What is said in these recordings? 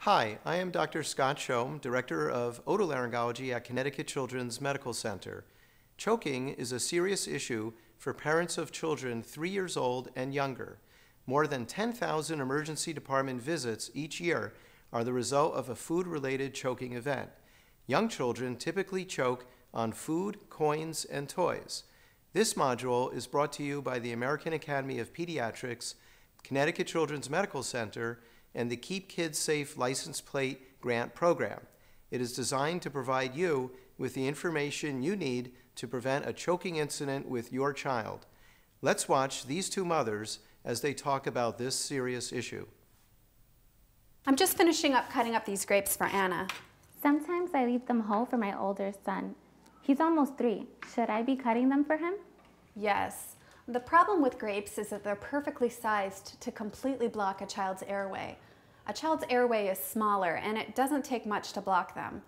Hi, I am Dr. Scott Schoem, Director of Otolaryngology at Connecticut Children's Medical Center. Choking is a serious issue for parents of children 3 years old and younger. More than 10,000 emergency department visits each year are the result of a food-related choking event. Young children typically choke on food, coins, and toys. This module is brought to you by the American Academy of Pediatrics, Connecticut Children's Medical Center, and the Keep Kids Safe License Plate Grant Program. It is designed to provide you with the information you need to prevent a choking incident with your child. Let's watch these two mothers as they talk about this serious issue. I'm just finishing up cutting up these grapes for Anna. Sometimes I leave them whole for my older son. He's almost 3. Should I be cutting them for him? Yes. The problem with grapes is that they're perfectly sized to completely block a child's airway. A child's airway is smaller and it doesn't take much to block them.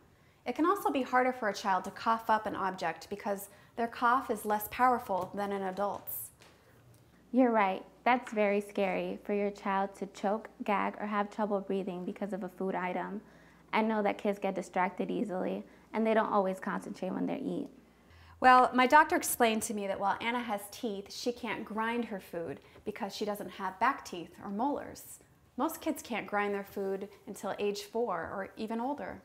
It can also be harder for a child to cough up an object because their cough is less powerful than an adult's. You're right. That's very scary for your child to choke, gag, or have trouble breathing because of a food item. I know that kids get distracted easily and they don't always concentrate when they eat. Well, my doctor explained to me that while Anna has teeth, she can't grind her food because she doesn't have back teeth or molars. Most kids can't grind their food until age 4 or even older.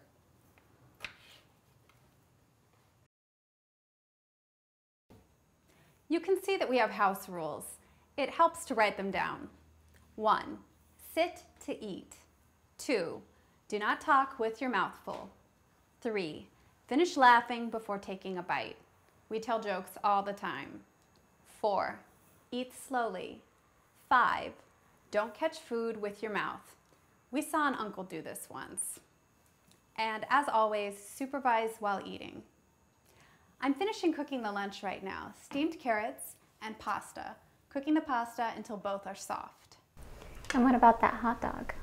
You can see that we have house rules. It helps to write them down. 1. Sit to eat. 2. Do not talk with your mouth full. 3. Finish laughing before taking a bite. We tell jokes all the time. 4. Eat slowly. 5. Don't catch food with your mouth. We saw an uncle do this once. And as always, supervise while eating. I'm finishing cooking the lunch right now. Steamed carrots and pasta. Cooking the pasta until both are soft. And what about that hot dog?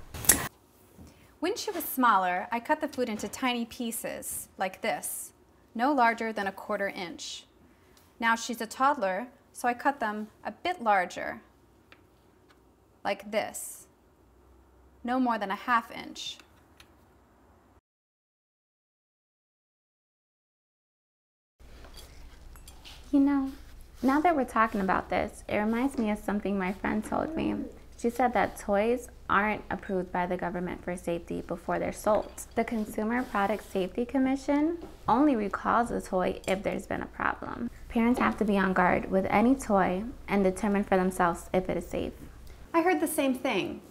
When she was smaller, I cut the food into tiny pieces, like this, no larger than a 1/4 inch. Now she's a toddler, so I cut them a bit larger, like this, no more than a 1/2 inch. You know, now that we're talking about this, it reminds me of something my friend told me. She said that toys aren't approved by the government for safety before they're sold. The Consumer Product Safety Commission only recalls a toy if there's been a problem. Parents have to be on guard with any toy and determine for themselves if it is safe. I heard the same thing.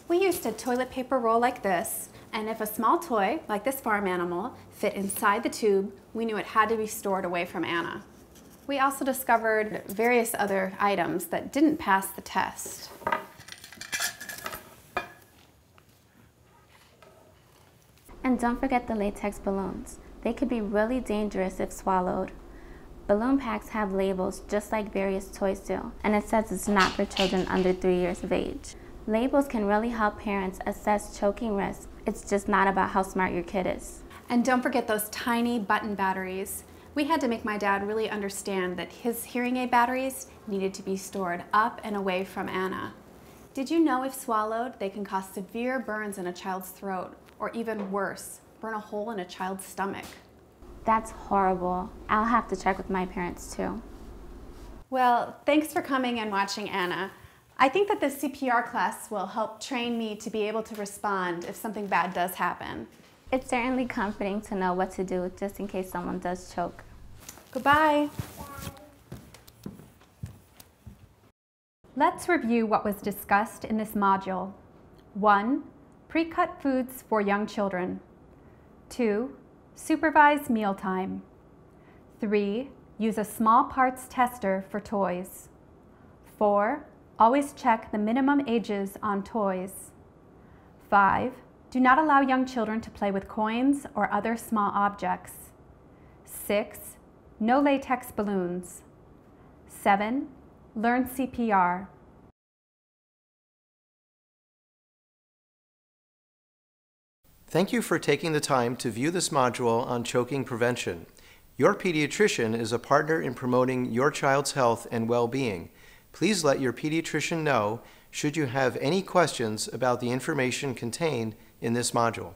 We used a toilet paper roll like this, and if a small toy, like this farm animal, fit inside the tube, we knew it had to be stored away from Anna. We also discovered various other items that didn't pass the test. And don't forget the latex balloons. They could be really dangerous if swallowed. Balloon packs have labels just like various toys do, and it says it's not for children under 3 years of age. Labels can really help parents assess choking risk. It's just not about how smart your kid is. And don't forget those tiny button batteries. We had to make my dad really understand that his hearing aid batteries needed to be stored up and away from Anna. Did you know if swallowed, they can cause severe burns in a child's throat, or even worse, burn a hole in a child's stomach? That's horrible. I'll have to check with my parents too. Well, thanks for coming and watching Anna. I think that this CPR class will help train me to be able to respond if something bad does happen. It's certainly comforting to know what to do just in case someone does choke. Goodbye. Let's review what was discussed in this module. 1. Pre-cut foods for young children. 2. Supervise mealtime. 3. Use a small parts tester for toys. 4. Always check the minimum ages on toys. 5. Do not allow young children to play with coins or other small objects. 6. No latex balloons. 7. Learn CPR. Thank you for taking the time to view this module on choking prevention. Your pediatrician is a partner in promoting your child's health and well-being. Please let your pediatrician know should you have any questions about the information contained in this module.